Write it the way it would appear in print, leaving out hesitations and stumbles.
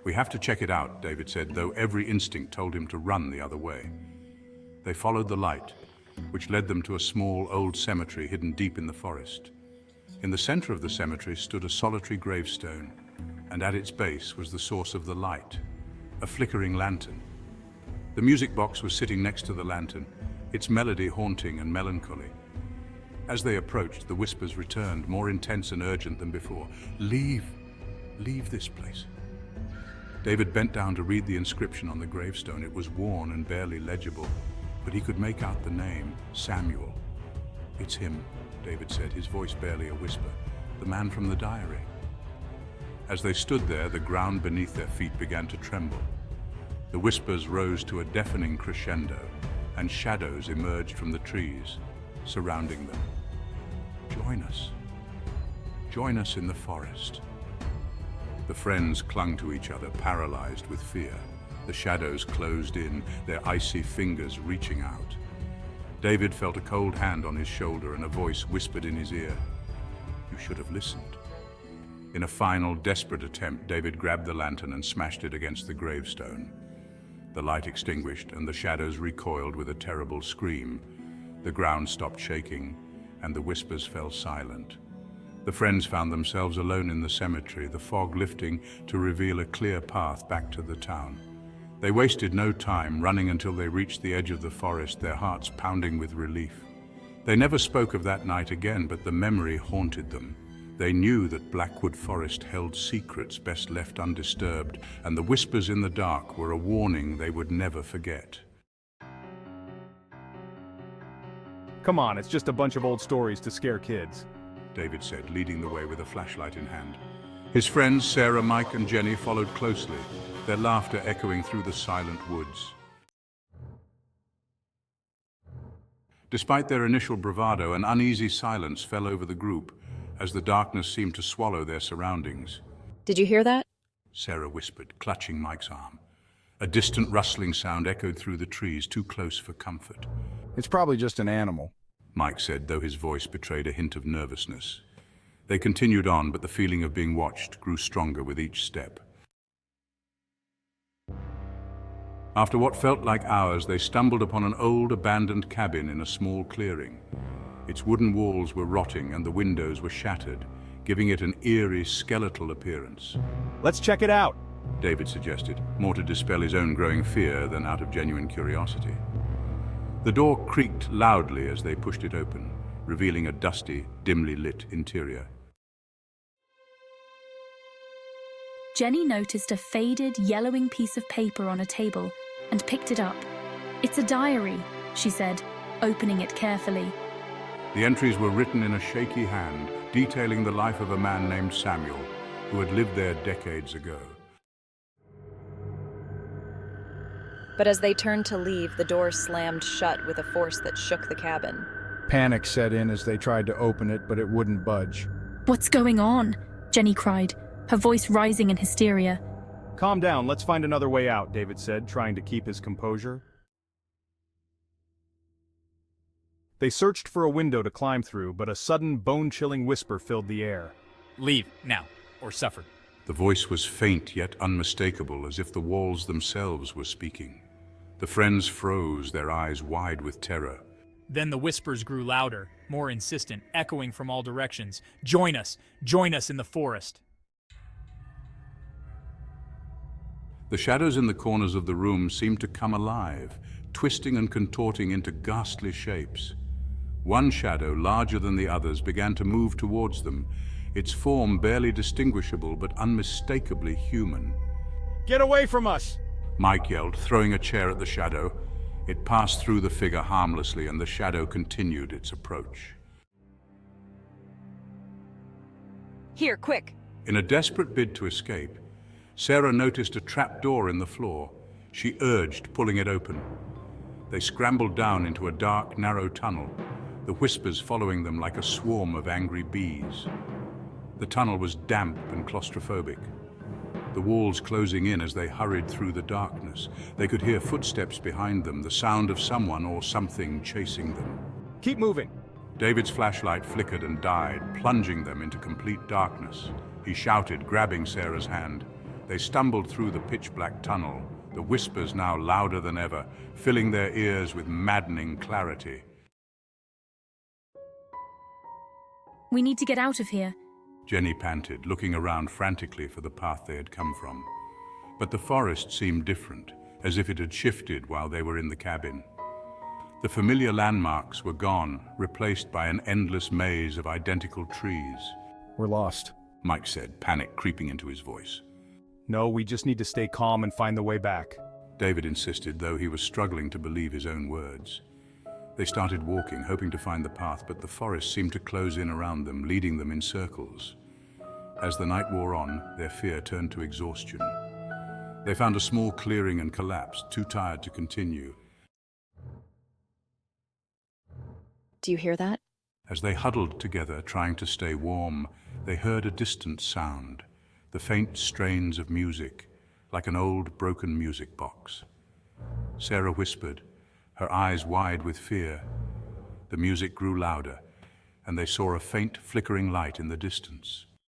"We have to check it out," David said, though every instinct told him to run the other way. They followed the light, which led them to a small old cemetery hidden deep in the forest. In the center of the cemetery stood a solitary gravestone, and at its base was the source of the light, a flickering lantern. The music box was sitting next to the lantern, its melody haunting and melancholy. As they approached, the whispers returned, more intense and urgent than before. "Leave! Leave this place." David bent down to read the inscription on the gravestone. It was worn and barely legible, but he could make out the name, Samuel. "It's him," David said, his voice barely a whisper. "The man from the diary." As they stood there, the ground beneath their feet began to tremble. The whispers rose to a deafening crescendo, and shadows emerged from the trees surrounding them. "Join us. Join us in the forest." The friends clung to each other, paralyzed with fear. The shadows closed in, their icy fingers reaching out. David felt a cold hand on his shoulder, and a voice whispered in his ear, "You should have listened." In a final, desperate attempt, David grabbed the lantern and smashed it against the gravestone. The light extinguished, and the shadows recoiled with a terrible scream. The ground stopped shaking, and the whispers fell silent. The friends found themselves alone in the cemetery, the fog lifting to reveal a clear path back to the town. They wasted no time, running until they reached the edge of the forest, their hearts pounding with relief. They never spoke of that night again, but the memory haunted them. They knew that Blackwood Forest held secrets best left undisturbed, and the whispers in the dark were a warning they would never forget. Come on, it's just a bunch of old stories to scare kids, David said, leading the way with a flashlight in hand. His friends, Sarah, Mike, and Jenny, followed closely, their laughter echoing through the silent woods. Despite their initial bravado, an uneasy silence fell over the group as the darkness seemed to swallow their surroundings. "Did you hear that?" Sarah whispered, clutching Mike's arm. A distant rustling sound echoed through the trees, too close for comfort. "It's probably just an animal," Mike said, though his voice betrayed a hint of nervousness. They continued on, but the feeling of being watched grew stronger with each step. After what felt like hours, they stumbled upon an old, abandoned cabin in a small clearing. Its wooden walls were rotting and the windows were shattered, giving it an eerie, skeletal appearance. "Let's check it out," David suggested, more to dispel his own growing fear than out of genuine curiosity. The door creaked loudly as they pushed it open, revealing a dusty, dimly lit interior. Jenny noticed a faded, yellowing piece of paper on a table and picked it up. "It's a diary," she said, opening it carefully. The entries were written in a shaky hand, detailing the life of a man named Samuel, who had lived there decades ago. But as they turned to leave, the door slammed shut with a force that shook the cabin. Panic set in as they tried to open it, but it wouldn't budge. "What's going on?" Jenny cried, her voice rising in hysteria. "Calm down, let's find another way out," David said, trying to keep his composure. They searched for a window to climb through, but a sudden, bone-chilling whisper filled the air. "Leave, now, or suffer." The voice was faint yet unmistakable, as if the walls themselves were speaking. The friends froze, their eyes wide with terror. Then the whispers grew louder, more insistent, echoing from all directions. Join us in the forest." The shadows in the corners of the room seemed to come alive, twisting and contorting into ghastly shapes. One shadow, larger than the others, began to move towards them, its form barely distinguishable but unmistakably human. "Get away from us!" Mike yelled, throwing a chair at the shadow. It passed through the figure harmlessly, and the shadow continued its approach. "Here, quick!" In a desperate bid to escape, Sarah noticed a trap door in the floor. She urged, pulling it open. They scrambled down into a dark, narrow tunnel, the whispers following them like a swarm of angry bees. The tunnel was damp and claustrophobic, the walls closing in as they hurried through the darkness. They could hear footsteps behind them, the sound of someone or something chasing them. "Keep moving." David's flashlight flickered and died, plunging them into complete darkness. He shouted, grabbing Sarah's hand. They stumbled through the pitch-black tunnel, the whispers now louder than ever, filling their ears with maddening clarity. We need to get out of here. Jenny panted, looking around frantically for the path they had come from. But the forest seemed different, as if it had shifted while they were in the cabin. The familiar landmarks were gone, replaced by an endless maze of identical trees. We're lost. Mike said, panic creeping into his voice. No, we just need to stay calm and find the way back. David insisted, though he was struggling to believe his own words. They started walking, hoping to find the path, but the forest seemed to close in around them, leading them in circles. As the night wore on, their fear turned to exhaustion. They found a small clearing and collapsed, too tired to continue. Do you hear that? As they huddled together, trying to stay warm, they heard a distant sound, the faint strains of music, like an old broken music box. Sarah whispered, her eyes wide with fear. The music grew louder, and they saw a faint flickering light in the distance.